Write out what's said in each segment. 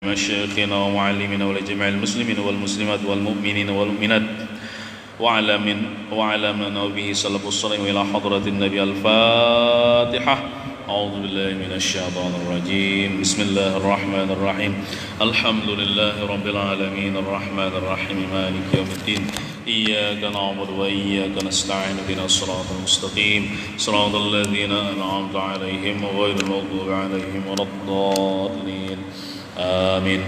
مشايخنا ومعلمنا ولجميع المسلمين والمسلمات والمؤمنين والمؤمنات وعلى من به سلف الصلاة إلى حضرة النبي. الفاتحة. أعوذ بالله من الشيطان الرجيم. بسم الله الرحمن الرحيم. الحمد لله رب العالمين الرحمن الرحيم مالك يوم الدين. إياك نعبد وإياك نستعين اهدنا الصراط المستقيم صراط الذين أنعمت عليهم غير المغضوب عليهم ولا الضالين. آمين.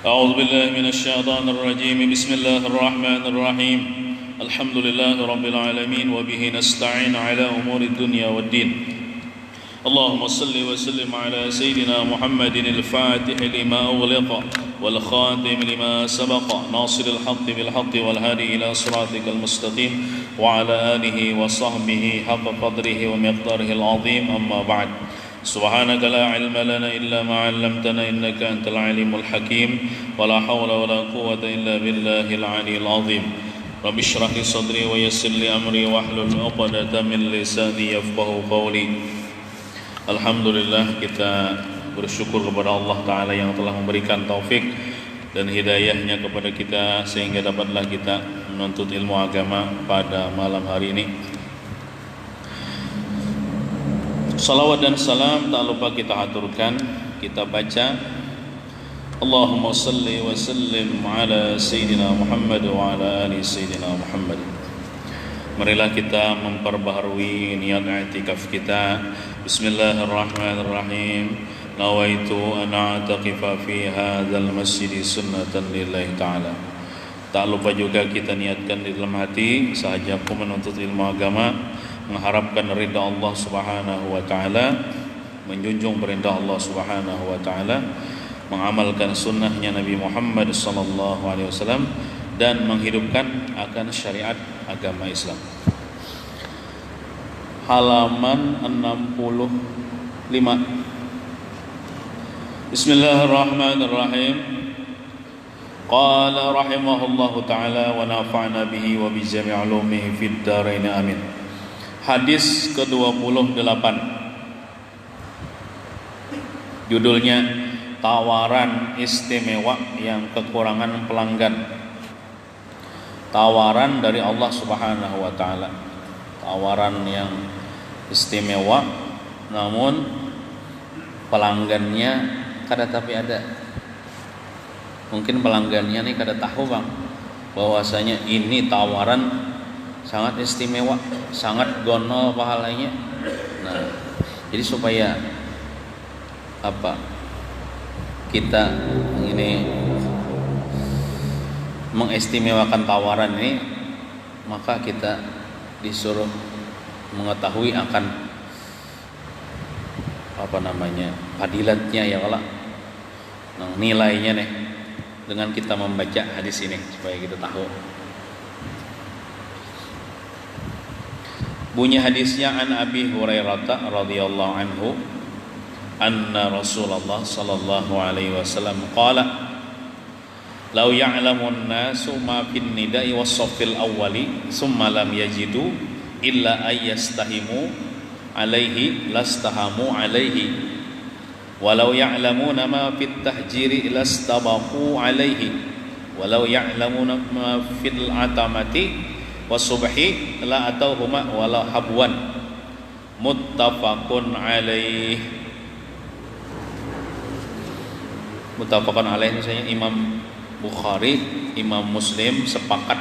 أعوذ بالله من الشيطان الرجيم. بسم الله الرحمن الرحيم. الحمد لله رب العالمين وبه نستعين على أمور الدنيا والدين. اللهم صل وسلم على سيدنا محمد الفاتح لما أغلق والخاتم لما سبق ناصر الحق بالحق والهادي إلى صراطك المستقيم وعلى آله وصحبه حق قدره ومقداره العظيم. أما بعد. سبحانك لا علم لنا إلا ما علمتنا إنك أنت العليم الحكيم ولا حول ولا قوة إلا بالله العلي العظيم. رب اشرح لي صدري ويسر لي أمري واحلل عقدة من لساني يفقهوا قولي. Alhamdulillah, kita bersyukur kepada Allah Ta'ala yang telah memberikan taufik dan hidayahnya kepada kita sehingga dapatlah kita menuntut ilmu agama pada malam hari ini. Salawat dan salam tak lupa kita aturkan, kita baca Allahumma salli wa sallim ala Sayyidina Muhammad wa ala ali Sayyidina Muhammad. Marilah kita memperbaharui niat i'tikaf kita. Bismillahirrahmanirrahim. Nawaitu an a'taqifa fi hadzal masjid sunnatan lillahi ta'ala. Tak lupa juga kita niatkan di dalam hati sahaja aku menuntut ilmu agama, mengharapkan ridha Allah Subhanahu wa taala, menjunjung perintah Allah Subhanahu wa taala, mengamalkan sunnahnya Nabi Muhammad sallallahu alaihi wasallam dan menghidupkan akan syariat agama Islam. Halaman 65. Bismillahirrahmanirrahim. Qala rahimahullahu ta'ala wa nafa'na bihi wa bi jami' ulumihi fid dharain amin. Hadis ke-28. Judulnya tawaran istimewa yang kekurangan pelanggan. Tawaran dari Allah Subhanahu wa taala. Tawaran yang istimewa namun pelanggannya kada tapi ada. Mungkin pelanggannya nih kada tahu bang bahwasanya ini tawaran sangat istimewa, sangat gonol pahalanya. Nah, jadi supaya kita ini mengistimewakan tawaran ini, maka kita disuruh mengetahui akan fadilatnya ya Allah, nilainya nih dengan kita membaca hadis ini supaya kita tahu. Bunyi hadisnya an Abi Hurairah radhiyallahu anhu anna Rasulullah sallallahu alaihi wasallam qala law ya'lamun nasu ma fin nida'i was-saffil awwali summa lam yajidu illa ayyastahimu alaihi lastahamu alaihi walau ya'lamuna ma fit tahjiri lastabaqu alaihi walau ya'lamuna ma fil atamati was-subhi la atauhuma wala habwan. Muttafaqun alaihi. Muttafaqun alaihi misalnya Imam Bukhari, Imam Muslim sepakat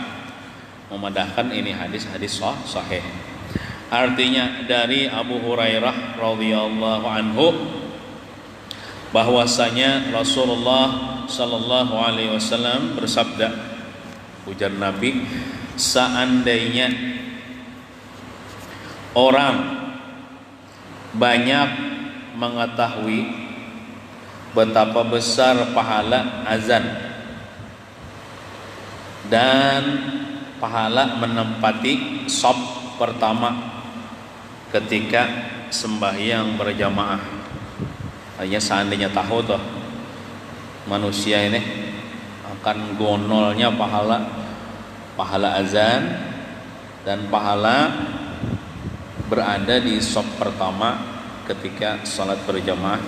memadahkan ini hadis-hadis sahih. Artinya dari Abu Hurairah radhiyallahu anhu bahwasanya Rasulullah sallallahu alaihi wasallam bersabda, ujar Nabi, seandainya orang banyak mengetahui betapa besar pahala azan dan pahala menempati shaf pertama ketika sembahyang berjamaah. Hanya seandainya tahu toh manusia ini akan gonolnya pahala azan dan pahala berada di shaf pertama ketika salat berjamaah,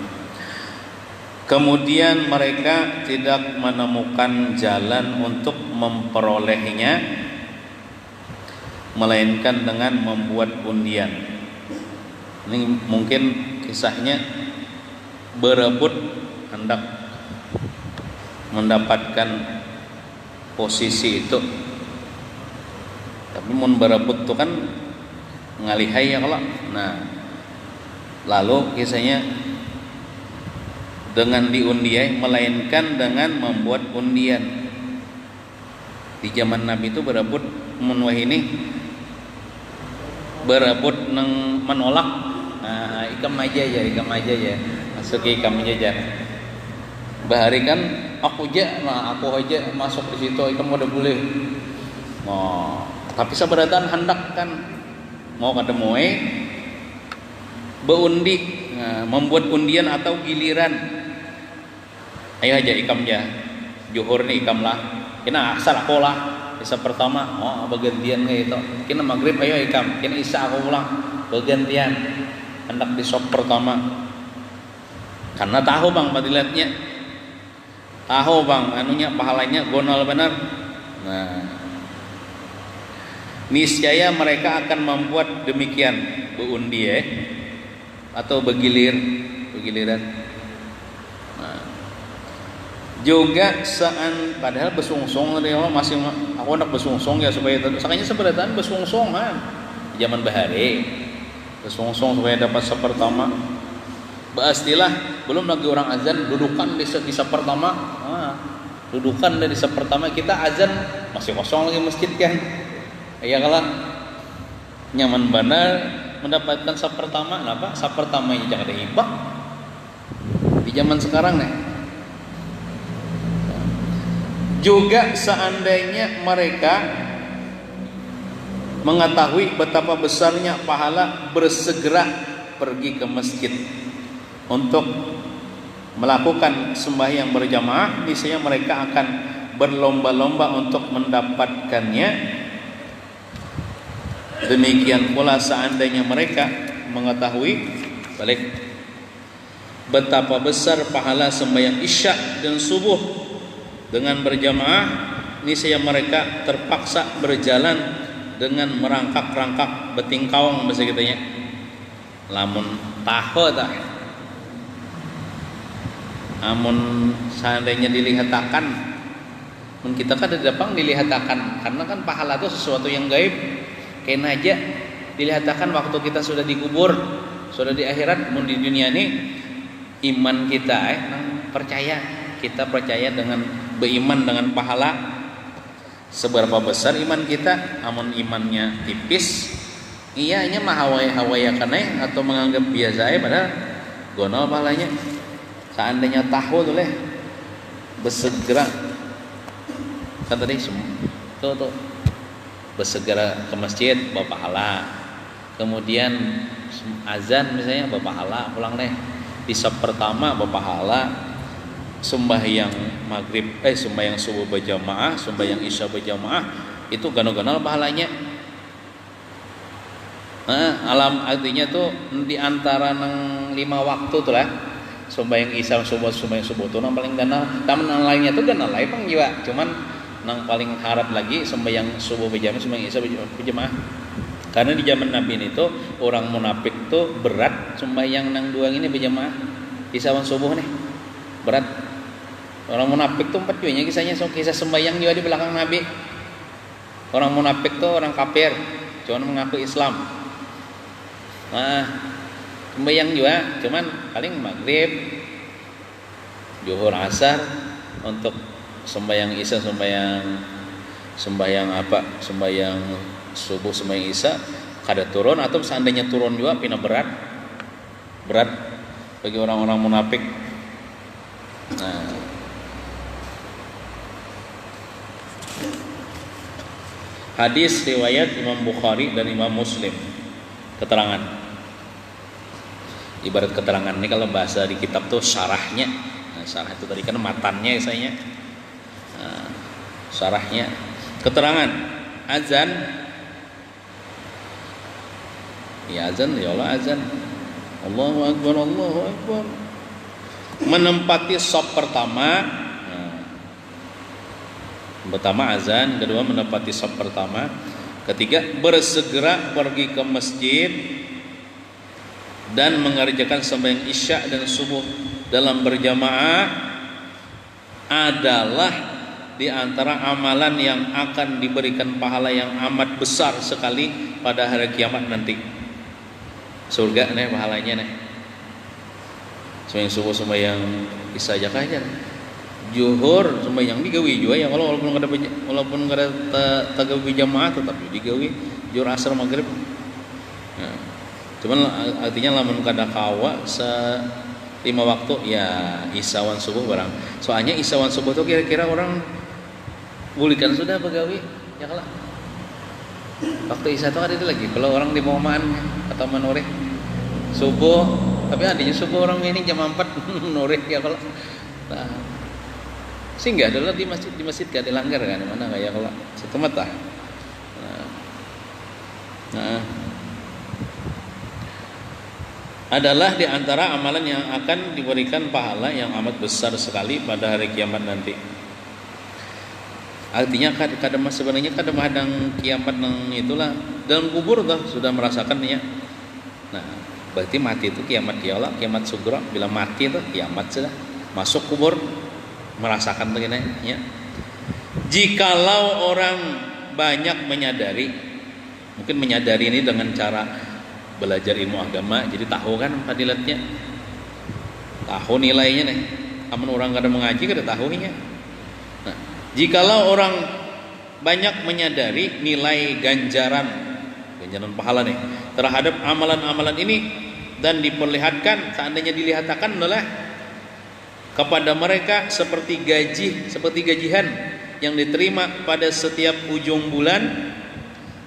Kemudian mereka tidak menemukan jalan untuk memperolehnya melainkan dengan membuat undian. Ini mungkin kisahnya berebut hendak mendapatkan posisi itu. Tapi mun berebut itu kan ngalihai ya kalau. Nah, lalu kisahnya dengan diundiai melainkan dengan membuat undian. Di zaman Nabi itu berebut mun ini berebut menolak. Nah, ikam aja ya. Masuk ke ikam aja. Bahari kan aku aja masuk di situ, ikam udah boleh. Oh, tapi seberatan hendak kan mau ketemu beundi, membuat undian atau giliran. Ayo aja ikam ya, juhur nih ikam lah. Kena asal aku lah. Isa pertama, bergantian kayak itu. Kena maghrib ayo ikam. Kena isya aku pulang. Bergantian. Hendak di sop pertama. Karena tahu bang fadilatnya. Tahu bang anunya pahalanya gonol benar. Nah, niscaya mereka akan membuat demikian beundi atau begiliran. Juga padahal besungsong dia masih aku nak besungsong ya supaya sakanya seberatan besungsongan zaman bahari besungsong supaya dapat sepertama pastilah belum lagi orang azan dudukan di sepertama dudukan dari sepertama kita azan masih kosong lagi masjid kan ya kalau nyaman benar mendapatkan sepertama kenapa sepertamanya jangan ada hibah di zaman sekarang nih. Juga seandainya mereka mengetahui betapa besarnya pahala bersegera pergi ke masjid untuk melakukan sembahyang berjamaah, niscaya mereka akan berlomba-lomba untuk mendapatkannya. Demikian pula seandainya mereka mengetahui betapa besar pahala sembahyang isya dan subuh dengan berjamaah, niscaya mereka terpaksa berjalan dengan merangkak-rangkak betingkaung bahasa kitanya. Lamun tahu tak? Amun seandainya dilihatakan, mun kita kan dadapang dilihatakan, karena kan pahala itu sesuatu yang gaib. Kena aja dilihatakan waktu kita sudah dikubur, sudah di akhirat, mun di dunia ini iman kita kita percaya dengan beriman dengan pahala seberapa besar iman kita. Amun imannya tipis iyanya mah hawaya-hawayakan atau menganggap biasa padahal gonol pahalanya. Seandainya tahu tuh bersegera kan tadi tuh bersegera ke masjid bawa pahala, kemudian azan misalnya bawa pahala, pulang di sab pertama bawa pahala, sembahyang maghrib sembahyang subuh berjamaah, sembahyang isya berjamaah itu ganal-ganal pahalanya. Alam artinya tuh di antara 5 waktu tuh lah sembahyang isya subuh tuh nang paling ganal. Taman yang lainnya tuh ganal lain pang jiwa, cuman nang paling harap lagi sembahyang subuh berjamaah, sembahyang isya berjamaah. Karena di zaman Nabi ini tuh orang munafik tuh berat sembahyang nang dua ini berjamaah isya subuh nih berat. Orang munafik tuh 4 juga kisahnya, kisah sembahyang juga di belakang Nabi. Orang munafik tuh orang kafir, cuma mengaku Islam. Sembahyang juga, cuman paling maghrib, zuhur, asar untuk sembahyang isya, sembahyang subuh, sembahyang isya kada turun, atau seandainya turun juga pina berat bagi orang-orang munafik. Hadis riwayat Imam Bukhari dan Imam Muslim. Keterangan, ibarat keterangan ini kalau bahasa di kitab tuh syarahnya. Syarah itu tadi kan matannya isanya. Syarahnya. Keterangan azan. Ya azan, ya Allah azan. Allahu Akbar, Allahu Akbar. menempati shaf pertama. Pertama azan, kedua menempati shaf pertama, ketiga bersegera pergi ke masjid dan mengerjakan sembahyang isya dan subuh dalam berjamaah adalah di antara amalan yang akan diberikan pahala yang amat besar sekali pada hari kiamat nanti. Surga nih pahalanya nih. Sembahyang subuh, sembahyang isya aja aja. Zuhur sembahyang digawi juga ya, kalau walaupun nggak ada tagawi jamaah tetap digawi zuhur asar maghrib. Nah, cuman artinya lamun kada kawa 5 waktu ya isawan subuh barang. Soalnya isawan subuh tuh kira-kira orang bulikan sudah begawi ya kalau waktu isya tuh ada lagi. Kalau orang di Momaan atau Manore subuh, tapi adanya subuh orang ini jam 4 Manore ya kalau. Nah, sehingga adalah di masjid gak dilanggar kan, mana kayak kalau satu mata. Nah, adalah di antara amalan yang akan diberikan pahala yang amat besar sekali pada hari kiamat nanti. Artinya kadang sebenarnya kadang kiamat nang itulah dalam kubur tuh sudah merasakannya. Nah, berarti mati itu kiamat ya Allah, kiamat sugra. Bila mati itu kiamat sudah, masuk kubur merasakan begini ya. Jikalau orang banyak menyadari, mungkin menyadari ini dengan cara belajar ilmu agama, jadi tahu kan fadilatnya, tahu nilainya nih. Amun orang kada mengaji kada tahunya. Nah, jikalau orang banyak menyadari nilai ganjaran pahala nih terhadap amalan-amalan ini dan diperlihatkan, seandainya dilihatkan adalah kepada mereka seperti gajian yang diterima pada setiap ujung bulan,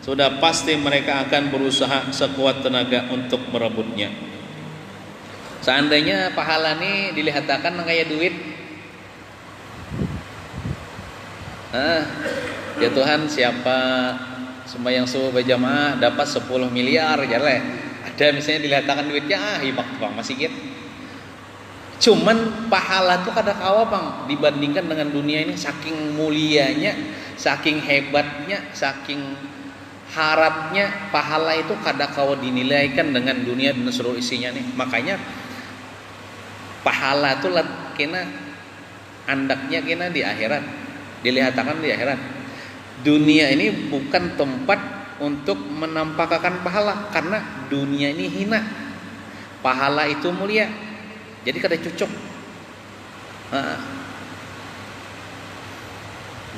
sudah pasti mereka akan berusaha sekuat tenaga untuk merebutnya. Seandainya pahala ini dilihatkan kayak duit, ya Tuhan, siapa sembahyang subuh berjamaah dapat 10 miliar jalan. Ada misalnya dilihatkan duitnya hibak bang masih gitu. Cuman pahala tuh kada kawa bang dibandingkan dengan dunia ini, saking mulianya, saking hebatnya, saking harapnya pahala itu kada kawa dinilaikan dengan dunia dan seluruh isinya nih. Makanya pahala itu kena andaknya kena di akhirat, dilihatkan di akhirat. Dunia ini bukan tempat untuk menampakkan pahala, karena dunia ini hina, pahala itu mulia. Jadi kada cocok.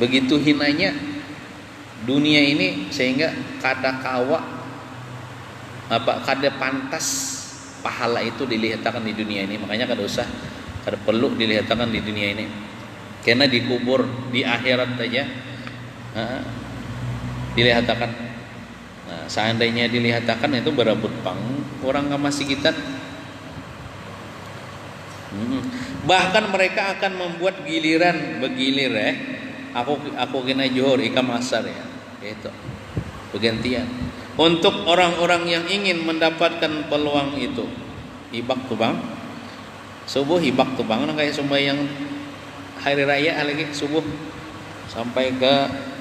Begitu hinanya dunia ini sehingga kada kawa kada pantas pahala itu dilihatkan di dunia ini. Makanya kada usah, kada perlu dilihatkan di dunia ini. Karena dikubur di akhirat saja dilihatkan. Nah, seandainya dilihatkan itu berebut pang orang masih kita. Bahkan mereka akan membuat giliran bergilir ya. Aku kena Johor ikam asar ya. Itu bergantian untuk orang-orang yang ingin mendapatkan peluang itu. Hibak tuh bang, subuh hibak tuh bang, kayak sembahyang hari raya lagi subuh sampai ke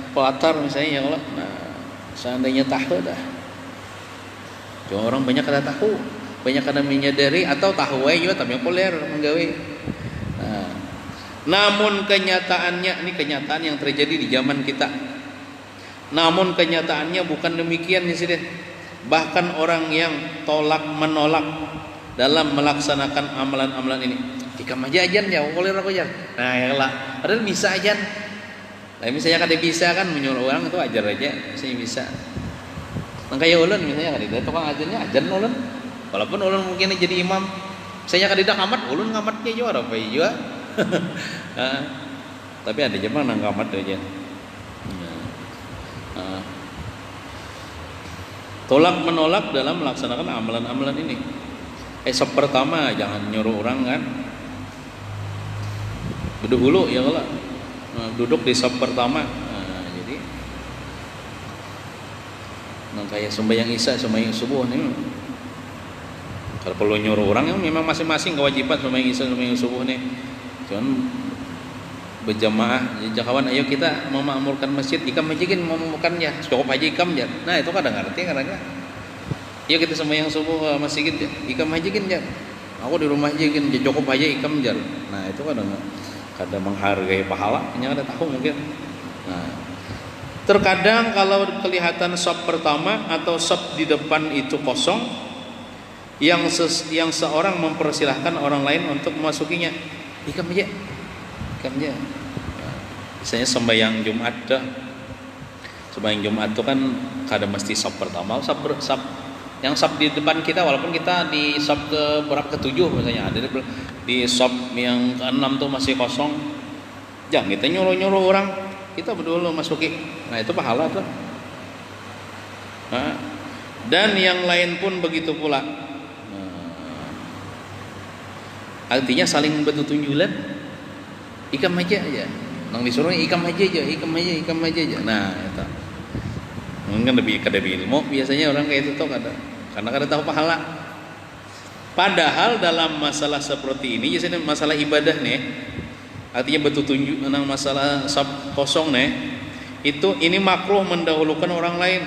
Pelatar misalnya ya Allah. Nah, seandainya tahu dah, cuma orang banyak kada tahu, banyak kada menyadari atau tahu juga tapi populer menggawe. Nah, namun kenyataannya, ini kenyataan yang terjadi di zaman kita. Namun kenyataannya bukan demikian di sini. Bahkan orang yang menolak dalam melaksanakan amalan-amalan ini. Jika aja ajan ya, populer aku ajan. Nah ya lah, padahal bisa ajan. Nah misalnya kada bisa kan menyuruh orang itu ajar aja, saya bisa. Nah kayak ulun misalnya kada tukang ajarnya ajar ulun. Walaupun ulun mungkin jadi imam, saya kada ngamat, ulun ngamatnya juga apa juga. Tapi ada jemaah nang ngamat aja. Tolak menolak dalam melaksanakan amalan-amalan ini. Pertama jangan nyuruh orang kan. Dulu ya kalau duduk di sop pertama. Jadi kayak sembahyang isya, sembahyang subuh nih. Kalau nyuruh orang yang memang masing-masing kewajiban sembahyang isya sembahyang subuh nih. Cuman berjamaah ya kawan, ayo kita memakmurkan masjid, ikam majikin memakmurkan ya, cukup aja ikam ya. Nah itu kadang ngerti karena ya kita sembahyang subuh masjid ya, ikam majikin ya. Aku di rumah aja kan cukup aja ikam jar. Nah itu kadang menghargai pahala, hanya ada tahu mungkin. Nah, terkadang kalau kelihatan saf pertama atau saf di depan itu kosong, yang seorang mempersilahkan orang lain untuk memasukinya, ikam aja. Misalnya sembahyang Jumat dah. Sembahyang Jumat itu kan kadang mesti saf pertama, saf yang saf di depan kita, walaupun kita di saf ke berapa, ke-7 misalnya, ada di saf yang ke-6 tuh masih kosong. Jangan kita nyuruh orang, kita berdua masuki. Nah, itu pahala tuh. Nah, dan yang lain pun begitu pula. Artinya saling bertunjulan. Ikam aja. Nang disuruh ikam aja. Nah, itu. Mungkin lebih ilmu. Biasanya orang kayak itu tuh karena kada tahu pahala. Padahal dalam masalah seperti ini, jadi masalah ibadah nih, artinya bertunjuk tentang masalah saf kosong nih, ini makruh mendahulukan orang lain.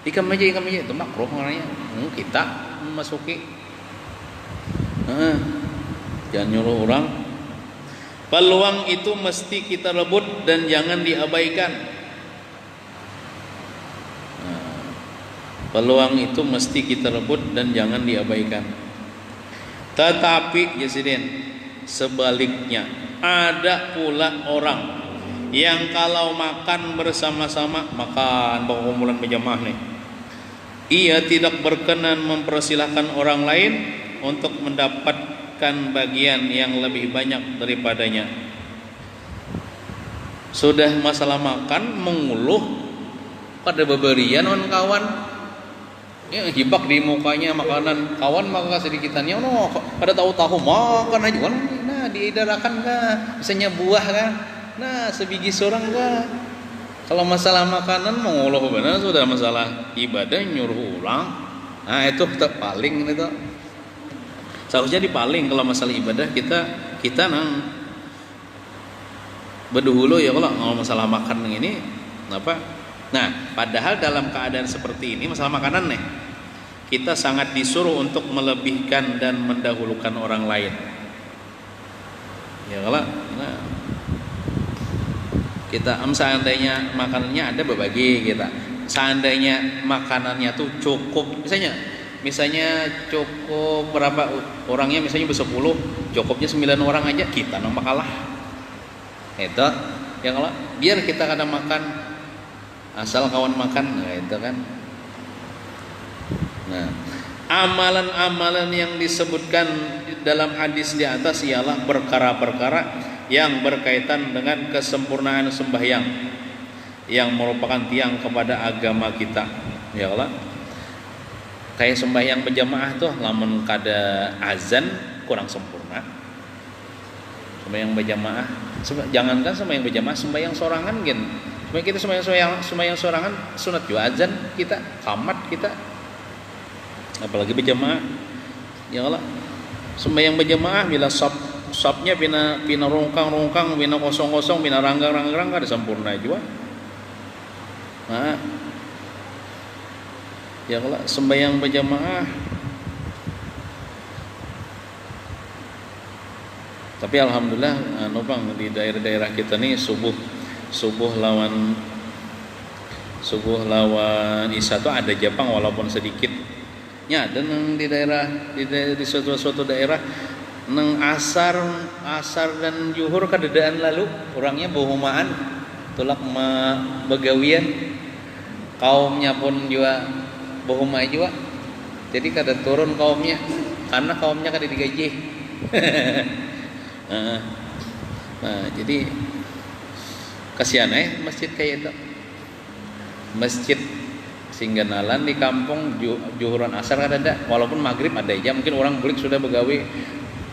Ikam aja itu makruh orangnya. Kita memasuki. Jangan nyuruh orang. Peluang itu mesti kita rebut dan jangan diabaikan. Peluang itu mesti kita rebut dan jangan diabaikan. Tetapi Jasidin, sebaliknya ada pula orang yang kalau makan bersama-sama, makan berkumpulan berjamaah nih, ia tidak berkenan mempersilahkan orang lain untuk mendapatkan bagian yang lebih banyak daripadanya. Sudah masalah makan mengeluh pada beberian kawan, ya hibak di mukanya makanan kawan, maka sedikitannya pada tahu-tahu makan aja kan. Nah diidarakan kah, misalnya buah kan, nah sebiji seorang kah. Kalau masalah makanan mengeluh benar, sudah masalah ibadah nyuruh ulang. Nah itu paling itu seharusnya dipaling. Kalau masalah ibadah kita nang berdahulu ya kalau masalah makan ini apa. Nah padahal dalam keadaan seperti ini masalah makanan nih, kita sangat disuruh untuk melebihkan dan mendahulukan orang lain ya kalau kita seandainya makanannya ada berbagi, kita seandainya makanannya tuh cukup, misalnya cukup berapa orangnya, misalnya ber-10, cukupnya 9 orang aja, kita nang kalah. Itu ya kalau biar kita kadang makan asal kawan makan, nah itu kan. Nah, amalan-amalan yang disebutkan dalam hadis di atas ialah perkara-perkara yang berkaitan dengan kesempurnaan sembahyang yang merupakan tiang kepada agama kita. Ya Allah. Kayak sembahyang berjamaah tuh lamun kada azan kurang sempurna. Sembahyang berjamaah, jangankan sembahyang berjamaah, sembahyang sorangan gen. Supaya kita sembahyang sorangan sunat juga azan kita, qamat kita. Apalagi berjamaah. Ya Allah. Sembahyang berjamaah bila sabnya pina rongkang, pina kosong, pina ranggang kada sempurna juga. Nah, ya kalau sembahyang berjamaah, tapi alhamdulillah bang di daerah-daerah kita nih subuh lawan isya tuh ada Jepang walaupun sedikit. Ya, dan di suatu daerah neng asar dan juhur kadedaan lalu orangnya bohumaan tulak begawian, kaumnya pun juga bohumai juga, jadi kada turun kaumnya karena kaumnya kada digaji. Nah, jadi kasihan masjid kayak itu, masjid Singganalan di kampung juhuran asar kada ada, walaupun maghrib ada aja, mungkin orang bulik sudah begawi,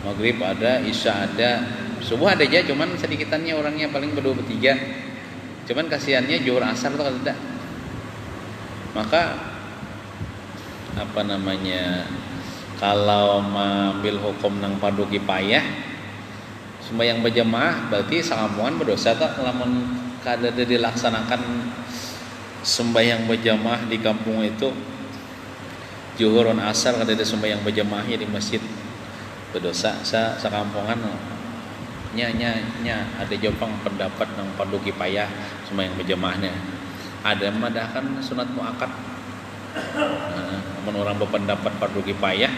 maghrib ada, isya ada, subuh ada aja, cuman sedikitannya orangnya paling berdua bertiga, cuman kasihannya juhur asar tuh kada ada. Maka Kalau mengambil hukum nang fardu kifayah sembahyang berjamaah berarti sakampungan berdosa tak lamun kada dilaksanakan sembahyang berjamaah di kampung itu zuhur asar kada ada sembahyang berjamaahnya di masjid berdosa sakampungan nya ada jopang pendapat nang fardu kifayah sembahyang berjamaahnya ada madah kan sunat muakkad. Namun orang berpendapat fardu kifayah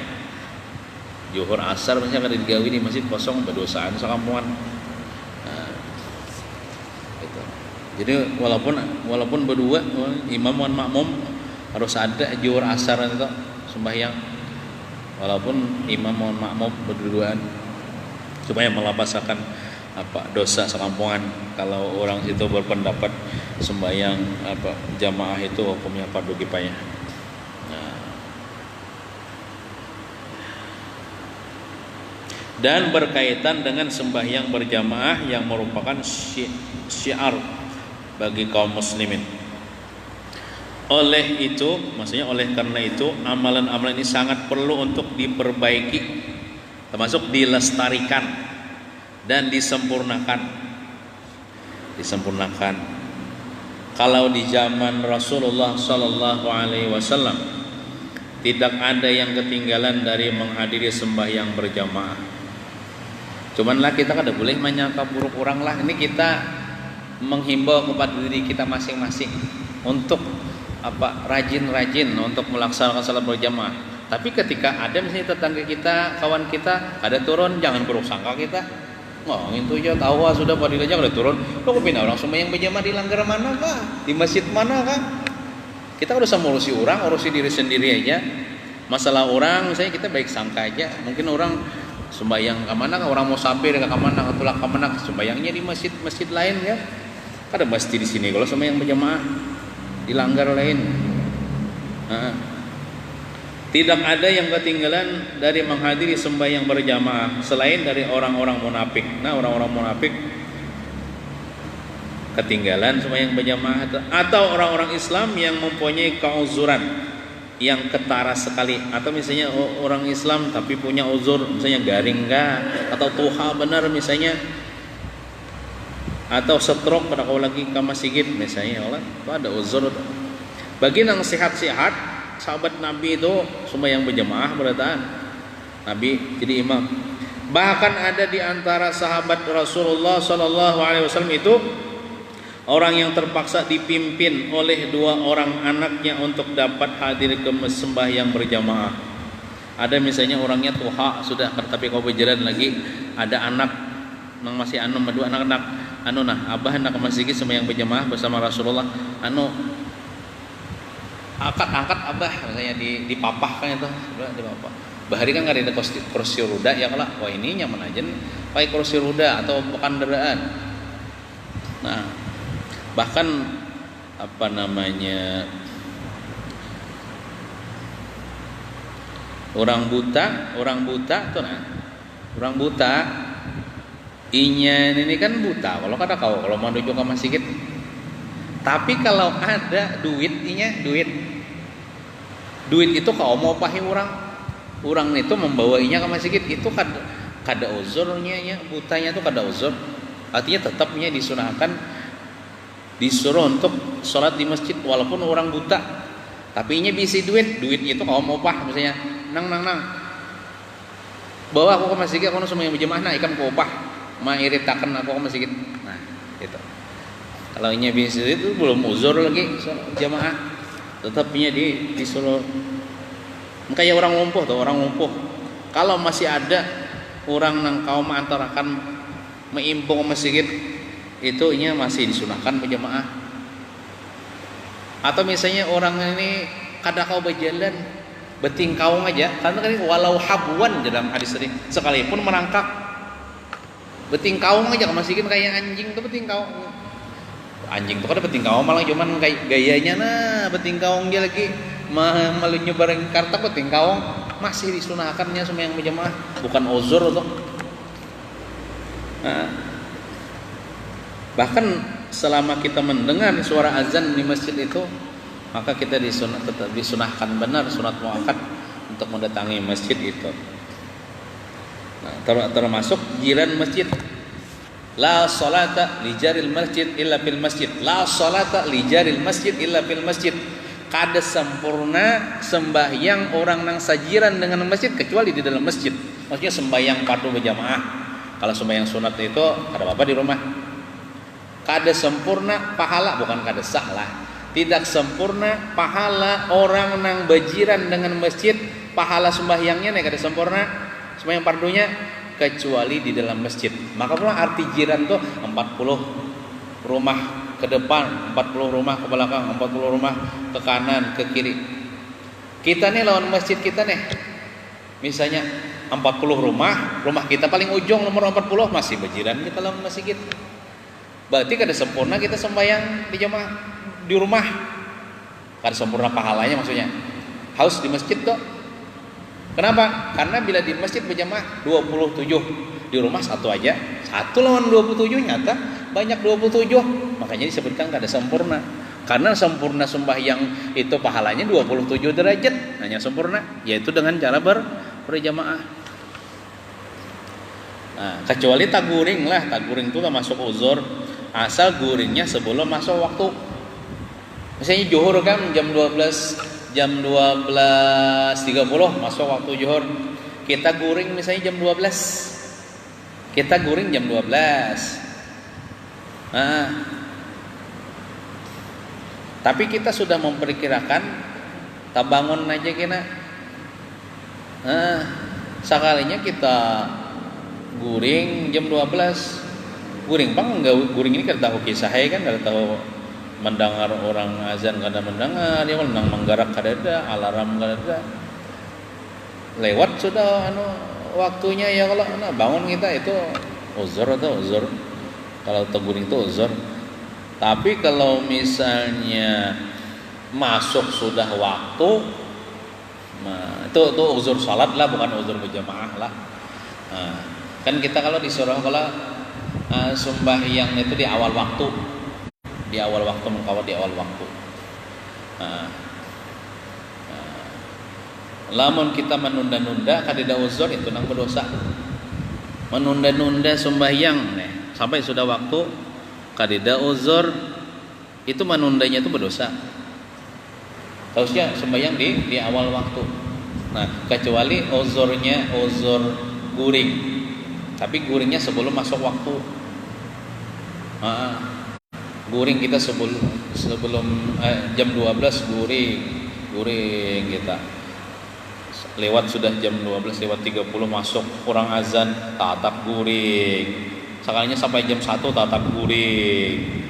zuhur asar misalnya kada digawi di masjid kosong berdosaan sakampungan. Gitu. Jadi walaupun berdua imam dan makmum harus ada zuhur asar itu sembahyang walaupun imam dan makmum berduaan supaya melapasakan dosa sakampungan. Kalau orang itu berpendapat sembahyang jamaah itu hukumnya fardu kifayah. Dan berkaitan dengan sembahyang berjamaah yang merupakan syiar bagi kaum muslimin. Oleh karena itu amalan-amalan ini sangat perlu untuk diperbaiki, termasuk dilestarikan dan disempurnakan. Kalau di zaman Rasulullah sallallahu alaihi wasallam tidak ada yang ketinggalan dari menghadiri sembahyang berjamaah. Cumanlah kita kada boleh menyangka buruk orang lah. Ini kita menghimbau kepada diri kita masing-masing untuk rajin-rajin untuk melaksanakan salat berjamaah. Tapi ketika ada misalnya tetangga kita, kawan kita ada turun, jangan buruk sangka kita. Itu aja tahu sudah pada aja kada turun. Lo kepina orang sembahyang berjamaah di langgar mana kah? Di masjid mana kah? Kita udah sama urusi orang, urusi diri sendiri aja. Masalah orang misalnya kita baik sangka aja. Mungkin orang sembahyang ke mana, orang mau sabir ke mana, tulak ke mana, sembahyangnya di masjid lain ya. Ada masjid di sini kalau sembahyang berjamaah di langgar lain. Tidak ada yang ketinggalan dari menghadiri sembahyang berjamaah selain dari orang-orang munafik. Nah, orang-orang munafik ketinggalan sembahyang berjamaah atau orang-orang Islam yang mempunyai kauzuran yang ketara sekali, atau misalnya orang Islam tapi punya uzur misalnya garing atau tuha benar misalnya, atau stroke pada kau lagi ke masjid misalnya, itu ada uzur. Bagi yang sehat-sehat sahabat Nabi itu sembahyang berjamaah berataan Nabi jadi imam. Bahkan ada di antara sahabat Rasulullah sallallahu alaihi wasallam itu orang yang terpaksa dipimpin oleh dua orang anaknya untuk dapat hadir ke sembahyang berjamaah. Ada misalnya orangnya tuha sudah, tapi kau berjalan lagi, ada anak yang masih dua anak-anak abah hendak ke masjid sembahyang berjamaah bersama Rasulullah, angkat abah misalnya dipapah kan itu, dipapah. Bahari kan nggak ada kursi roda ya kalau, wah ini nyaman aja pakai kursi roda atau kendaraan. Nah, bahkan orang buta tuh orang buta ini kan buta kalau mau menuju ke masjid. Tapi kalau ada duit itu kalau mau pakai orang itu membawainya ke masjid itu kada uzurnya ya, butanya itu kada uzur. Artinya tetapnya disuruh untuk sholat di masjid walaupun orang buta, tapi ini bisa duitnya itu kalau mau misalnya nang bawa aku ke masjid, aku semua yang berjamaah nah ikan ku opah mairitakan aku ke masjid. Nah gitu. Kalau ini bisa itu belum uzur lagi jamaah, tetapnya disuruh. Kayak orang lumpuh kalau masih ada orang nang kaum antarakan meimpung ke masjid itu masih disunahkan berjamaah. Atau misalnya orang ini kada kau berjalan betingkaung aja, karena kan walau habuan dalam hadis tadi, sekalipun merangkak betingkaung aja ke masjid kayak anjing tuh betingkaung. Anjing tuh kada betingkaung malah cuman kayak gayanya betingkaung dia lagi melunya bareng karta betingkaung masih disunahkannya semua yang berjamaah, bukan uzur tuh. Nah, bahkan selama kita mendengar suara azan di masjid itu, maka kita tetap disunahkan benar sunat muakkad untuk mendatangi masjid itu. Nah, termasuk jiran masjid. La salata li jaril masjid illa fil masjid. La salata li jaril masjid illa fil masjid. Kada sempurna sembahyang orang nang sajiran dengan masjid kecuali di dalam masjid. Maksudnya sembahyang fardu berjamaah. Kalau sembahyang sunat itu kada apa-apa di rumah. Kada sempurna pahala, bukan kada sah lah. Tidak sempurna pahala orang nang bajiran dengan masjid, pahala sembahyangnya nih kada sempurna sembahyang fardunya kecuali di dalam masjid. Maka pula arti jiran tuh 40 rumah ke depan, 40 rumah ke belakang, 40 rumah ke kanan, ke kiri. Kita nih lawan masjid kita nih, misalnya 40 rumah kita paling ujung nomor 40 masih bajiran kita lawan masjid. Berarti kada sempurna kita sembahyang di jamaah di rumah, kada sempurna pahalanya maksudnya. Harus di masjid tuh. Kenapa? Karena bila di masjid berjamaah 27, di rumah satu aja, satu lawan 27 nyata banyak 27. Makanya disebutkan kada sempurna. Karena sempurna sembahyang itu pahalanya 27 derajat, hanya sempurna yaitu dengan cara berjamaah. Nah, kecuali taguring lah, taguring itu masuk uzur asal guringnya sebelum masuk waktu. Misalnya zuhur kan jam 12.30 masuk waktu zuhur. Kita guring misalnya jam 12. Kita guring jam 12. Nah, tapi kita sudah memperkirakan tak bangun aja kena. Nah, sekalinya kita guring jam 12. Guring bang enggak, guring ini kada tahu kisah kan, kada tahu mendengar orang azan kada mendengar, dia menang menggarak kada ada, alarm kada ada. Lewat sudah waktunya ya, kalau bangun kita itu uzur atau uzur. Kalau teguring itu uzur. Tapi kalau misalnya masuk sudah waktu, nah, itu uzur salat lah, bukan uzur berjamaah lah. Nah, kan kita kalau disuruh kalau sembahyang itu di awal waktu, mengkawat di awal waktu. Lamun kita menunda-nunda kadida uzur itu nang berdosa. Menunda-nunda sembahyang sampai sudah waktu kadida uzur, itu menundanya itu berdosa. Harusnya sembahyang di awal waktu. Nah, kecuali uzurnya uzur guring. Tapi guringnya sebelum masuk waktu. Guring kita sebelum jam 12 guring kita. Lewat sudah jam 12 lewat 30 masuk kurang azan tatap guring. Sekalinya sampai jam 1 tatap guring.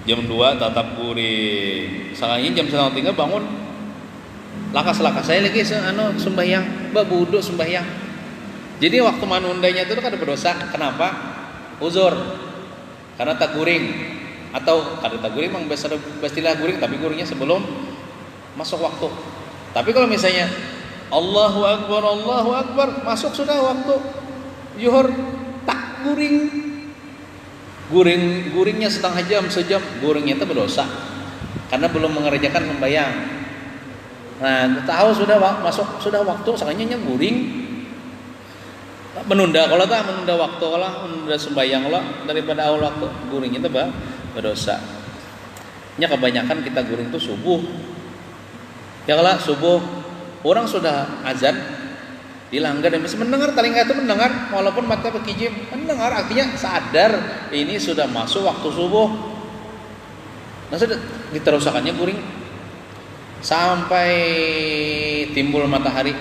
Jam 2 tatap guring. Sekalinya jam 1.3 bangun. Lakas-lakas saya lagi sembahyang, buduk sembahyang. Jadi waktu manundanya itu kan ada berdosa. Kenapa? Uzur. Karena tak guring. Atau kada tak guring memang pastilah guring, tapi guringnya sebelum masuk waktu. Tapi kalau misalnya Allahu Akbar masuk sudah waktu zuhur, tak guringnya setengah jam, sejam, guringnya itu berdosa karena belum mengerjakan sembahyang. Nah, tahu sudah masuk sudah waktu, sekalinya guring menunda. Kalau tak menunda waktu, kalau menunda sembahyang lah daripada awal waktu, guringnya itu berdosa. Nya kebanyakan kita guring itu subuh. Ya kalau subuh orang sudah azan dilanggar dan masih mendengar, paling nggak itu mendengar walaupun mata berkijim, mendengar artinya sadar ini sudah masuk waktu subuh. Nah, sudah diterusakannya guring sampai timbul matahari.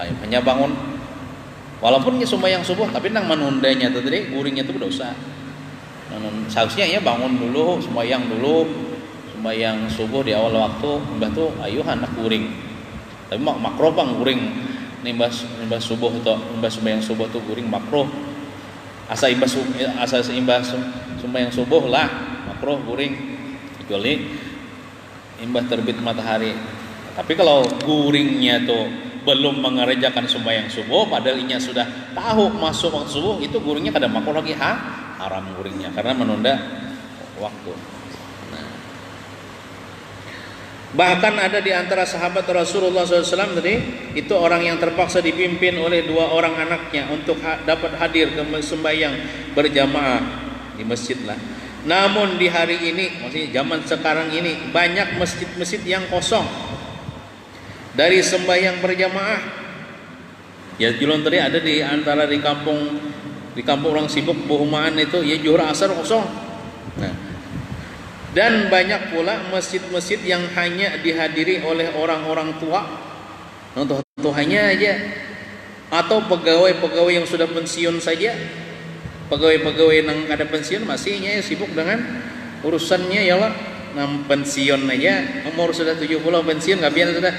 Hanya bangun walaupun sembahyang subuh, tapi nang menundanya itu tadi guringnya itu berdosa. Seharusnya ya bangun dulu, sembahyang subuh di awal waktu, mbah tuh ayo anak guring. Tapi makruh bang guring nimbas subuh atau nimbas sembahyang subuh tuh guring makruh. Asa sembahyang subuh lah makruh guring, kecuali imbas terbit matahari. Tapi kalau guringnya tuh belum mengerjakan sembahyang subuh, padahal inya sudah tahu masuk waktu subuh, itu guringnya kada makruh lagi, haram guringnya karena menunda waktu. Bahkan ada di antara sahabat Rasulullah SAW tadi, itu orang yang terpaksa dipimpin oleh 2 orang anaknya untuk dapat hadir ke sembahyang berjamaah di masjid lah. Namun di hari ini, maksudnya zaman sekarang ini, banyak masjid-masjid yang kosong dari sembahyang berjamaah. Ya julun tadi ada di antara di kampung orang sibuk Bohumaan itu, ya zuhur asar kosong. Nah, dan banyak pula masjid-masjid yang hanya dihadiri oleh orang-orang tua, untuk tuanya aja, atau pegawai-pegawai yang sudah pensiun saja. Pegawai-pegawai yang ada pensiun masihnya sibuk dengan urusannya ya lah. Nam pensiun aja, umur sudah 70 pensiun, nggak biar sudah.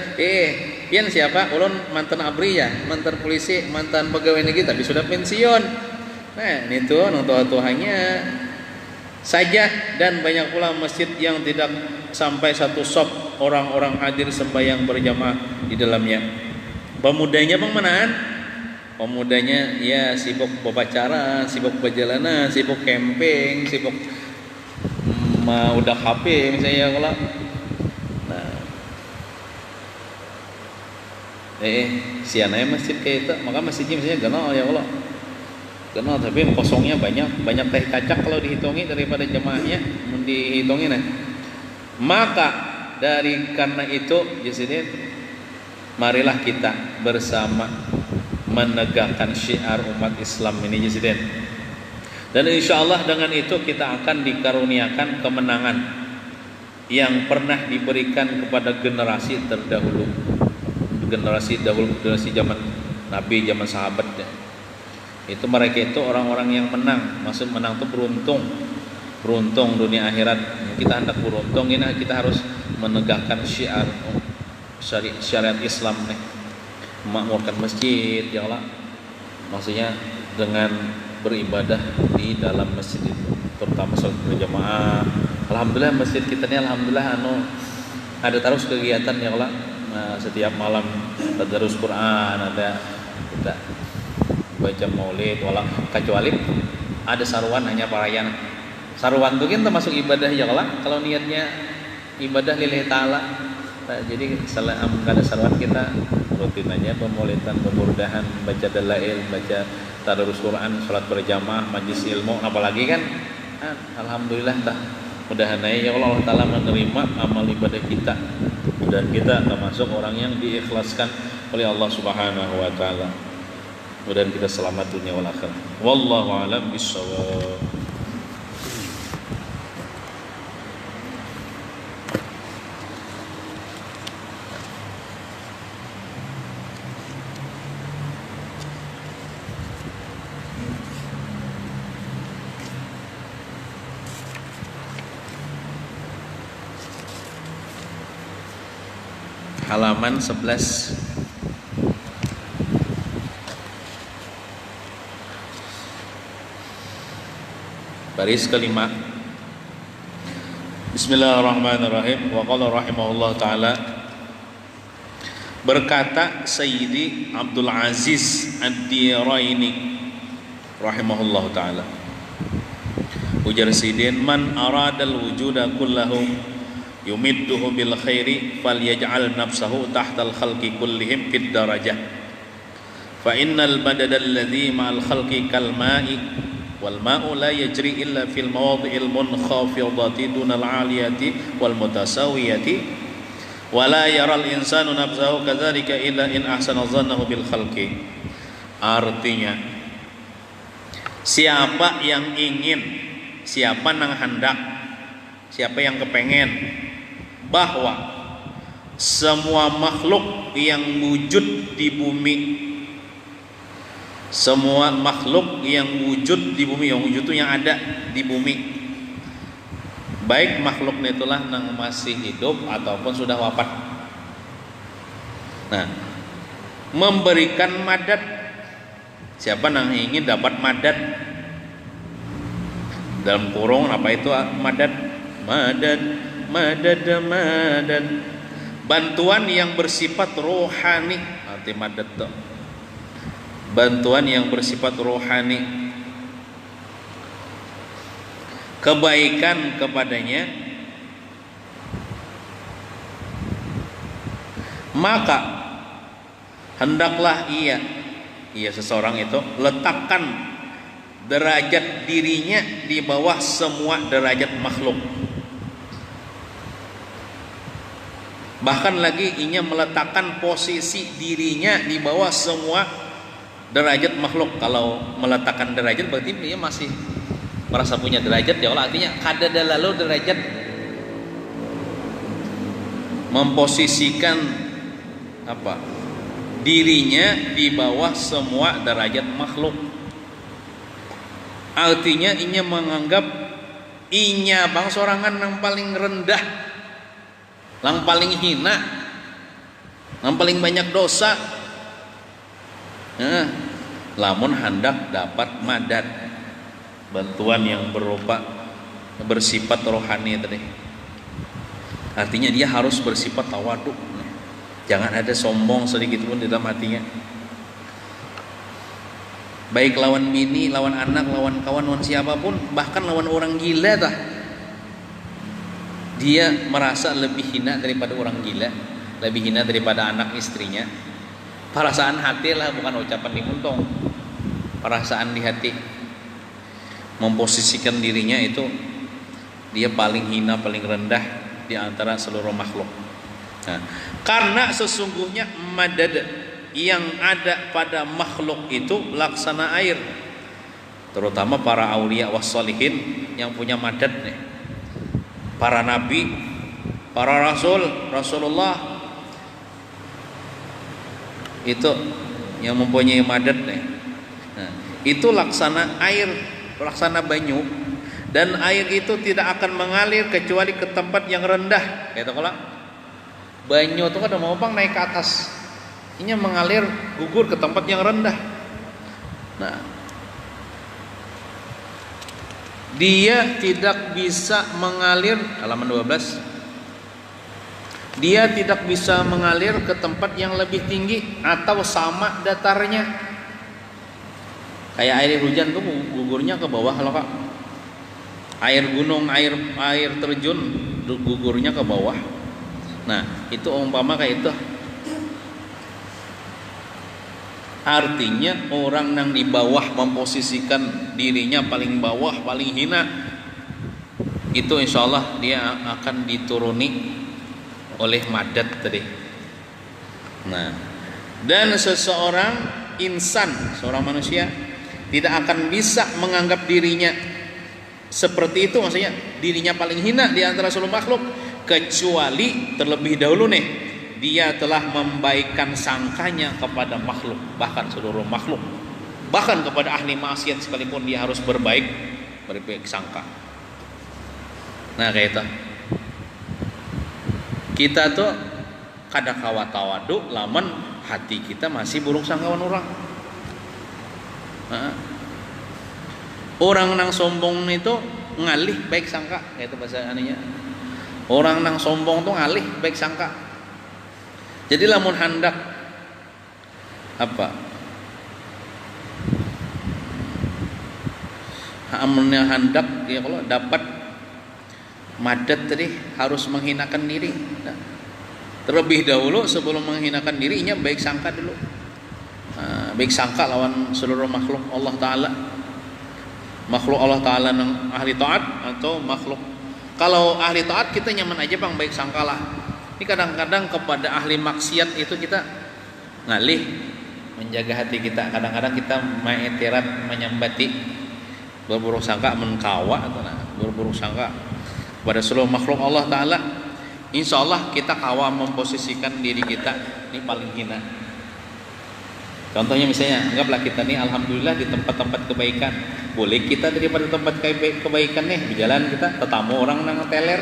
Pian siapa? Ulun mantan abri ya, mantan polisi, mantan pegawai negeri, tapi sudah pensiun. Nah, itu untuk tuanya saja. Dan banyak pula masjid yang tidak sampai 1 sop orang-orang hadir sembahyang berjamaah di dalamnya. Pemudanya bagaimana? Pemudanya ya sibuk berpacaran, sibuk perjalanan, sibuk camping, sibuk udah HP misalnya kalau. Nah, siananya masjid kayak itu, maka masjidnya misalnya genol ya Allah. Kenal, tapi kosongnya banyak teh kacak kalau dihitungi daripada jemaahnya dihitungin ya. Maka karena itu jadi marilah kita bersama menegakkan syiar umat Islam ini jadi. Dan insya Allah dengan itu kita akan dikaruniakan kemenangan yang pernah diberikan kepada generasi terdahulu, generasi zaman Nabi, zaman sahabat ya. Itu mereka itu orang-orang yang menang. Maksud menang itu beruntung dunia akhirat. Kita hendak beruntung ini, kita harus menegakkan syariat Islam nih, memakmurkan masjid ya Allah. Maksudnya dengan beribadah di dalam masjid itu, terutama sholat berjamaah. Alhamdulillah masjid kita ini alhamdulillah ada terus kegiatan ya Allah. Setiap malam tadarus Quran, ada kita baca maulid, kecuali ada saruan hanya parayan. Saruan itu kan termasuk ibadah ya kalau niatnya ibadah lillahi ta'ala. Nah, jadi kalau ada saruan kita rutin aja pemaulidan, pemurdahan, baca dalail, baca tadarus Quran, salat berjamaah, majlis ilmu, apalagi kan alhamdulillah mudah-mudahan ya Allah Ta'ala menerima amal ibadah kita dan kita termasuk orang yang diikhlaskan oleh Allah Subhanahu wa taala. Mudah-mudahan kita selamat dunia wal akhirah. Wallahu a'lam bishawab. Halaman 11. Baris kelima. Bismillahirrahmanirrahim. Wa qala rahimahullah ta'ala, berkata Sayyidi Abdul Aziz Ad-Diraini rahimahullah ta'ala, ujar Sayyidin, man aradal wujuda kullahu yumidduhu bil khairi falyaj'al nafsahu tahtal khalqi kullihim fid darajah fa innal badada alladhi ma'al khalqi kal ma'i wal ma'u la yajri illa fil mawadhi'il munkhafidati dunal 'aliyati wal mutasawiyati wa la yaral insanu nafsahu kadzalika illa in ahsana dhannahu bil khalqi. Artinya, siapa yang ingin, siapa yang hendak, siapa yang kepengen bahwa semua makhluk yang wujud di bumi, semua makhluk yang wujud di bumi, yang wujud itu yang ada di bumi, baik makhluknya itulah yang masih hidup ataupun sudah wafat. Nah, memberikan madad, siapa yang ingin dapat madad, dalam kurung apa itu madad? Madad, bantuan yang bersifat rohani. Arti madad itu bantuan yang bersifat rohani, kebaikan kepadanya maka hendaklah ia seseorang itu letakkan derajat dirinya di bawah semua derajat makhluk. Bahkan lagi ia meletakkan posisi dirinya di bawah semua derajat makhluk. Kalau meletakkan derajat berarti dia masih merasa punya derajat ya Allah. Artinya kada lalu derajat memposisikan dirinya di bawah semua derajat makhluk. Artinya inya menganggap inya bang sorangan yang paling rendah, yang paling hina, yang paling banyak dosa. Lamun hendak dapat madad, bantuan yang bersifat rohani tadi. Artinya dia harus bersifat tawadhu. Jangan ada sombong sedikit pun di dalam hatinya. Baik lawan bini, lawan anak, lawan kawan, lawan siapapun, bahkan lawan orang gila dah. Dia merasa lebih hina daripada orang gila, lebih hina daripada anak istrinya. Perasaan hati lah, bukan ucapan di muntong. Perasaan di hati memposisikan dirinya itu dia paling hina, paling rendah di antara seluruh makhluk. Nah, karena sesungguhnya madad yang ada pada makhluk itu laksana air, terutama para aulia wassalihin yang punya madad nih, para nabi, para Rasulullah itu yang mempunyai madad nih. Nah, itu laksana air, laksana banyu, dan air itu tidak akan mengalir kecuali ke tempat yang rendah. Kayak kalau banyu itu kan mau bang naik ke atas, ini mengalir gugur ke tempat yang rendah. Nah, dia tidak bisa mengalir, halaman 12, dia tidak bisa mengalir ke tempat yang lebih tinggi atau sama datarnya. Kayak air hujan tuh gugurnya ke bawah loh kak. Air gunung, air terjun gugurnya ke bawah. Nah, itu umpama kayak itu. Artinya orang yang di bawah memposisikan dirinya paling bawah, paling hina, itu insya Allah dia akan dituruni oleh madad tadi. Nah, dan seseorang insan, seorang manusia tidak akan bisa menganggap dirinya seperti itu, maksudnya dirinya paling hina di antara seluruh makhluk, kecuali terlebih dahulu nih dia telah membaikkan sangkanya kepada makhluk, bahkan seluruh makhluk, bahkan kepada ahli maksiat sekalipun dia harus berbaik sangka. Nah kayak itu. Kita tuh kada kawa tawadu lamun hati kita masih buruk sangkawan orang. Orang nang sombong itu ngalih baik sangka, kayak itu bahasa aninya. Orang nang sombong tuh ngalih baik sangka. Jadi lamun hendak amunnya hendak ya kalau dapat madad tadi harus menghinakan diri. Nah, terlebih dahulu sebelum menghinakan dirinya baik sangka dulu. Baik sangka lawan seluruh makhluk Allah Ta'ala, makhluk Allah Ta'ala yang ahli taat atau makhluk. Kalau ahli taat kita nyaman aja bang, baik sangka lah. Ini kadang-kadang kepada ahli maksiat itu kita ngalih menjaga hati kita. Kadang-kadang kita mengiktirat, menyambati, berburuk sangka, menkawa atau berburuk sangka kepada seluruh makhluk Allah Ta'ala. Insya Allah kita kawa memposisikan diri kita ini paling hina. Contohnya misalnya, anggaplah kita nih alhamdulillah di tempat-tempat kebaikan. Boleh kita daripada tempat kebaikan nih, berjalan kita tetamu orang nang teler.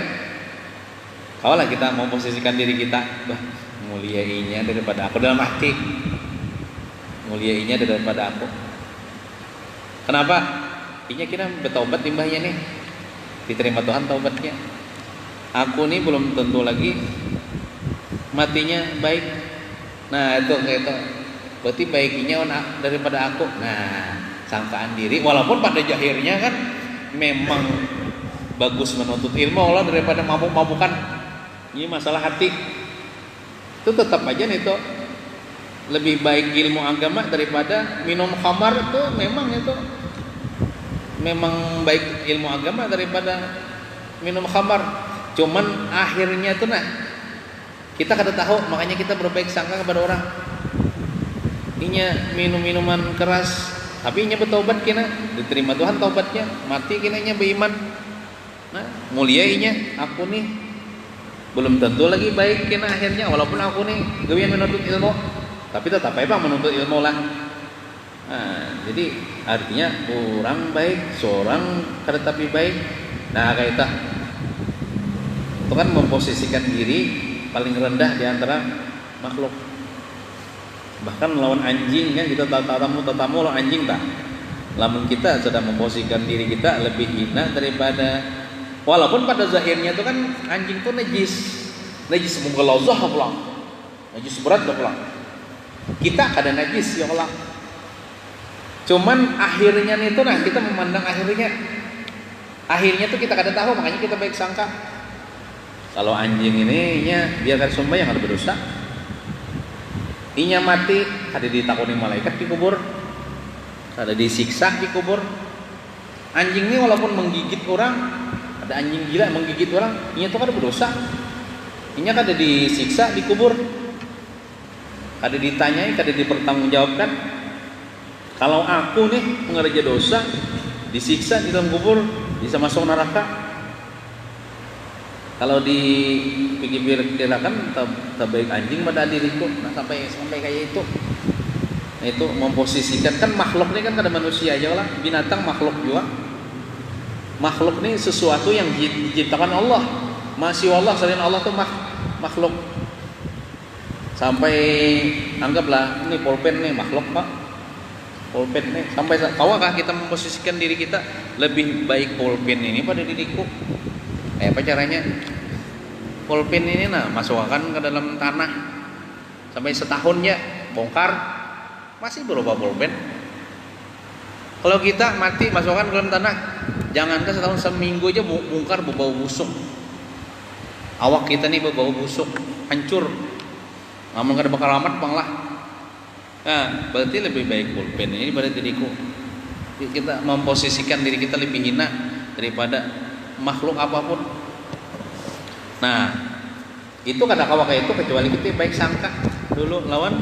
Kawalah kita memposisikan diri kita, muliainya daripada aku dalam hati. Muliainya daripada aku. Kenapa? Inya kita bertaubat timbahnya nih. Diterima Tuhan taubatnya. Aku nih belum tentu lagi matinya baik. Nah itu kayak itu. Berarti baiknya daripada aku. Nah sangkaan diri. Walaupun pada jahirnya kan memang bagus menuntut ilmu Allah daripada mabuk-mabukan. Ini masalah hati. itu tetap aja nih tuh lebih baik ilmu agama daripada minum khamar. Itu memang baik ilmu agama daripada minum khamar. Cuman akhirnya tuh kita kada tahu, makanya kita berbaik sangka kepada orang. Inya minum minuman keras, tapi inya bertobat kena, diterima Tuhan taubatnya, mati kena inya beriman. Nah, mulia inya, aku nih belum tentu lagi baik kena akhirnya, walaupun aku nih gawian menuntut ilmu, tapi tetap aja menuntut ilmu lah. Nah, jadi artinya orang baik, seorang kada tapi baik. Nah, kayak itu kan memposisikan diri paling rendah di antara makhluk. Bahkan melawan anjing kan, kita tatamu lawan anjing tak. Lamun kita sudah memposisikan diri kita lebih hina daripada, walaupun pada zahirnya itu kan anjing itu najis menggelozah pulang, najis berat pulang. Kita kada najis ya Allah. Cuman akhirnya itu kita memandang akhirnya tuh kita kada tahu, makanya kita baik sangka. Kalau anjing ini biarkan sumpah yang ada berdosa, inya mati ada ditakuni malaikat di kubur, ada disiksa di kubur. Anjing ini walaupun menggigit orang, ada anjing gila menggigit orang, inya tuh kada berdosa, inya kada disiksa di kubur, kada ditanyai, kada dipertanggungjawabkan. Kalau aku nih mengerja dosa, disiksa di dalam kubur, bisa masuk neraka. Kalau dipikir-pikirkan terbaik anjing pada diriku. Nah, sampai kayak itu. Nah, itu memposisikan kan makhluk ini kan kada manusia aja lah, binatang makhluk juga. Makhluk ini sesuatu yang diciptakan Allah. Masih Allah selain Allah tuh makhluk. Sampai anggaplah ini pulpen nih makhluk Pak. Pulpen nih sampai kawakah kita memposisikan diri kita lebih baik pulpen ini pada diriku? Apa caranya? Pulpen ini masukkan ke dalam tanah sampai setahun ya, bongkar masih berupa pulpen. Kalau kita mati masukkan ke dalam tanah, jangankan setahun, seminggu aja bongkar berbau busuk. Awak kita nih berbau busuk, hancur. Namun kada bakal amat bang lah. Nah, berarti lebih baik pulpen ini pada diriku. Kita memposisikan diri kita lebih hina daripada makhluk apapun. Nah, itu kada kawa kayak itu kecuali kita baik sangka dulu lawan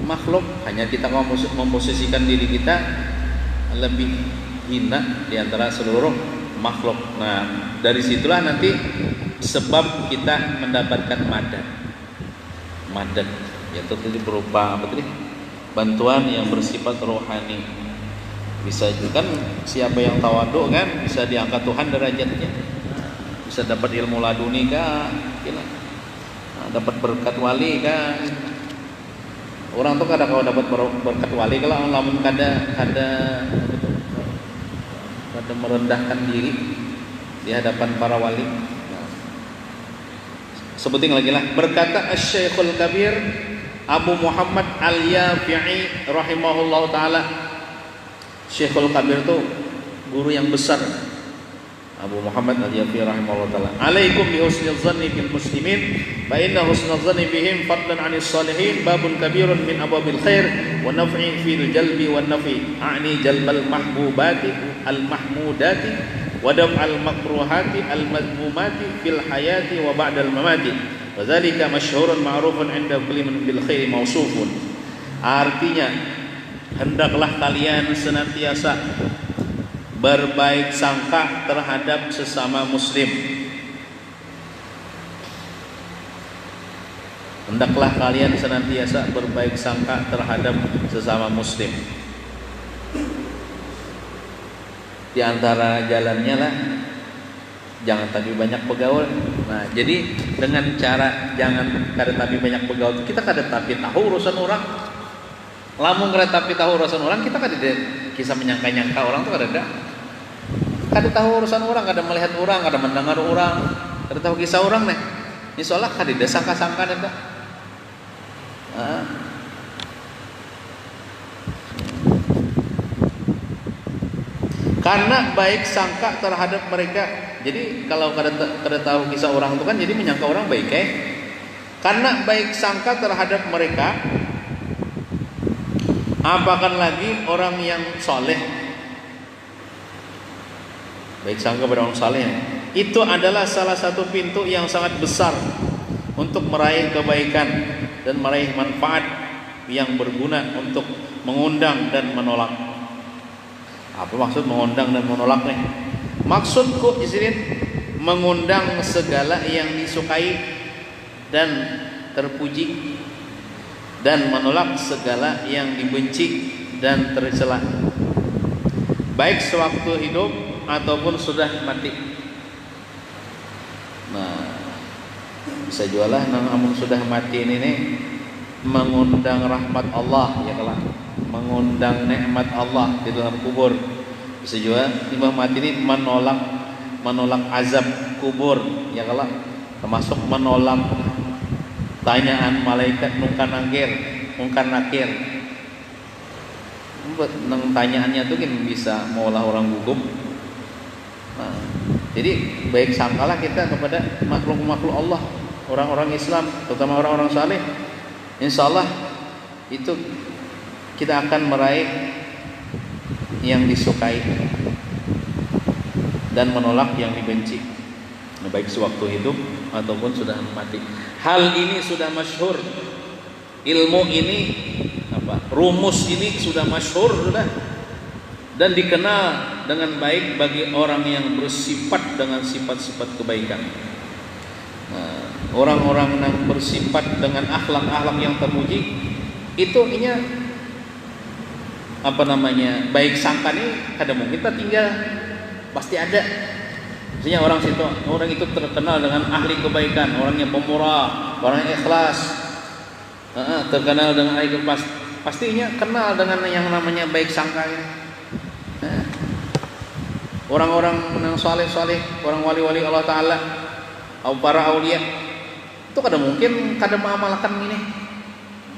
makhluk. Hanya kita memposisikan diri kita lebih hina di antara seluruh makhluk. Nah, dari situlah nanti sebab kita mendapatkan madat yaitu berupa apa tadi? Bantuan yang bersifat rohani. Bisa juga kan siapa yang tawadhu kan bisa diangkat Tuhan derajatnya, bisa dapat ilmu laduni kah, dapat berkat wali kah. Orang tuh kadang kalau dapat berkat wali kalau lamun kada merendahkan diri di hadapan para wali. Sebutin lagi lah, berkata Asy-Syekhul Kabir Abu Muhammad Al-Yafi'i rahimahullah taala. Syekhul Kabir itu guru yang besar, Abu Muhammad Al-Yafi'i rahimahullah ta'ala. Alaikum bi husnil zanni bil muslimin fa inna husnal zanni bihim fadlan 'anis salihin babun kabirun min abwabil khair wa naf'in fil jalbi wan nafi. A'ni jalbal mahbubati al mahmudati wa daf'al makruhati al madmumati fil hayati wa ba'dal mamati. Wa dzalika masyhurun ma'rufun 'inda kulli man bil khairi mausufun. Artinya, hendaklah kalian senantiasa berbaik sangka terhadap sesama muslim. Hendaklah kalian senantiasa berbaik sangka terhadap sesama muslim. Di antara jalannya lah jangan tapi banyak begaul. Nah, jadi dengan cara jangan kada tapi banyak begaul, kita kada tapi tahu urusan orang. Lamun kada tapi tahu urusan orang, kita kada kisah menyangka-nyangka orang tuh kada tahu urusan orang, kada melihat orang, kada mendengar orang, kada tahu kisah orang nih. Insyaallah kada sangka-sangka ada. Karena baik sangka terhadap mereka. Jadi kalau kada tahu kisah orang itu kan jadi menyangka orang baik Karena baik sangka terhadap mereka, apakah lagi orang yang soleh. Baik sangka pada orang soleh, itu adalah salah satu pintu yang sangat besar untuk meraih kebaikan dan meraih manfaat yang berguna untuk mengundang dan menolak. Apa maksud mengundang dan menolak nih? Maksudku di sini mengundang segala yang disukai dan terpuji, dan menolak segala yang dibenci dan tercela, baik sewaktu hidup ataupun sudah mati. Nah, bisa jualah namun sudah mati ini nih, mengundang rahmat Allah ya kelak, mengundang nikmat Allah di dalam kubur. Bisa juga imam mati ini menolak azab kubur ya kelak, termasuk menolak tanyaan malaikat mungkar nakir. Nang tanyaannya tuh kan bisa maulah orang gugup. Nah, jadi baik sangkalah kita kepada makhluk-makhluk Allah, orang-orang Islam, terutama orang-orang saleh. Insyaallah itu kita akan meraih yang disukai dan menolak yang dibenci, baik sewaktu hidup ataupun sudah mati. Hal ini sudah masyhur, ilmu ini rumus ini sudah masyhur sudah, dan dikenal dengan baik bagi orang yang bersifat dengan sifat-sifat kebaikan. Nah, orang-orang yang bersifat dengan akhlak-akhlak yang terpuji itu ininya baik sangka nih kada mungkin kita tinggal, pasti ada. Maksudnya orang itu terkenal dengan ahli kebaikan, orangnya pemurah, orangnya ikhlas, terkenal dengan ahli kebaikan, pastinya kenal dengan yang namanya baik sangka ini. Orang-orang yang saleh-saleh, orang wali-wali Allah Ta'ala, para aulia, itu kada mungkin kada mengamalkan ini,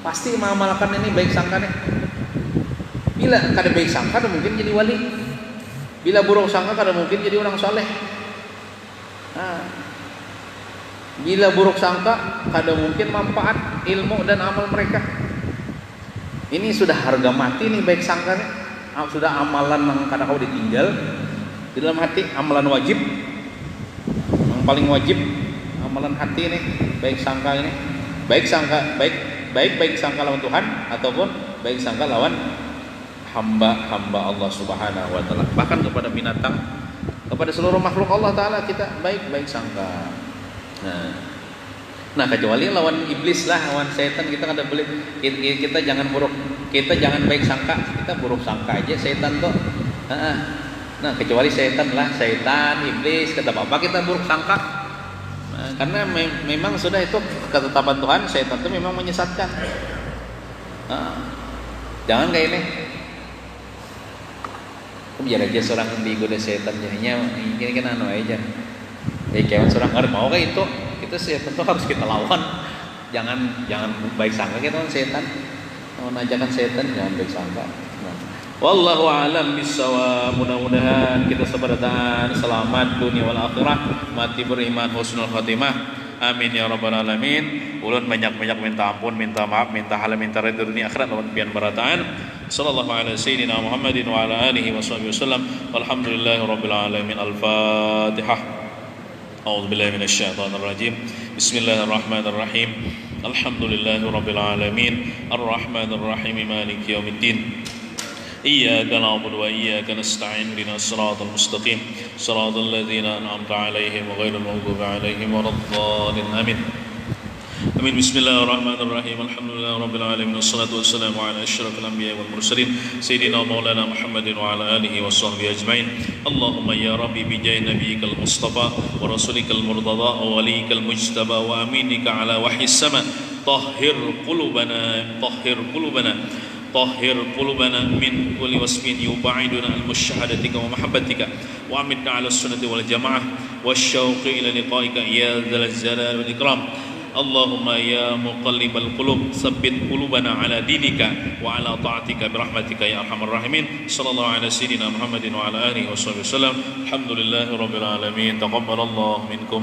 pasti mengamalkan ini baik sangka nih. Bila kada baik sangka kada mungkin jadi wali, bila buruk sangka kada mungkin jadi orang saleh. Bila buruk sangka kada mungkin manfaat ilmu dan amal mereka. Ini sudah harga mati nih baik sangka nih, sudah amalan yang kada kau ditinggal di dalam hati, amalan wajib yang paling wajib, amalan hati nih baik sangka ini. Baik sangka lawan Tuhan ataupun baik sangka lawan hamba Allah Subhanahu wa taala, bahkan kepada binatang, kepada seluruh makhluk Allah Ta'ala kita baik sangka. Nah kecuali lawan iblis lah, lawan setan kita kada boleh, kita jangan baik sangka, kita buruk sangka aja setan tuh. Nah kecuali setan, iblis, kata apa kita buruk sangka. Karena memang sudah itu ketetapan Tuhan, setan itu memang menyesatkan. Jangan kayak ini. Biar aja seorang digoda setan, jadinya ini kan aja. Kayak seorang mau kayak itu setan tuh harus kita lawan. Jangan baik sangka kita lawan setan. Mau ajakan setan jangan baik sangka. Wallahu a'lam bissawab. Mudah-mudahan kita seberatan selamat dunia wal akhirah, mati beriman, husnul khatimah. Amin ya rabbal alamin. Ulun banyak-banyak minta ampun, minta maaf, minta halal, minta ridho dunia akhirat lawan pian barataan. Sallallahu ala sayyidina Muhammadin wa ala alihi wa sahbihi wasallam. Walhamdulillahi rabbil alamin. Al-Fatihah. A'udzu billahi minasyaitonir rajim. Bismillahirrahmanirrahim. Alhamdulillahi rabbil alamin. Arrahmanir rahim. Maliki yaumiddin. إياك نعبد وإياك نستعين اهدنا الصراط المستقيم صراط الذين أنعمت عليهم غير المغضوب عليهم ولا الضالين آمين. بسم الله الرحمن الرحيم. الحمد لله رب العالمين والصلاة والسلام على أشرف الأنبياء والمرسلين سيدنا مولانا محمد وعلى آله وصحبه أجمعين. اللهم يا ربي بجاه نبيك المصطفى ورسولك المرتضى ووليك المجتبى وأمينك على وحي السماء طهر قلوبنا من كل وصف يبعدنا عن مشاهدتك ومحبتك وأمتنا على السنة والجماعة والشوق إلى لقائك يا ذا الجلال والإكرام. اللهم يا مقلب القلوب ثبت قلوبنا على دينك وعلى طاعتك برحمتك يا أرحم الراحمين. صلى الله على سيدنا محمد وعلى آله وصحبه وسلم. الحمد لله رب العالمين. تقبل الله منكم.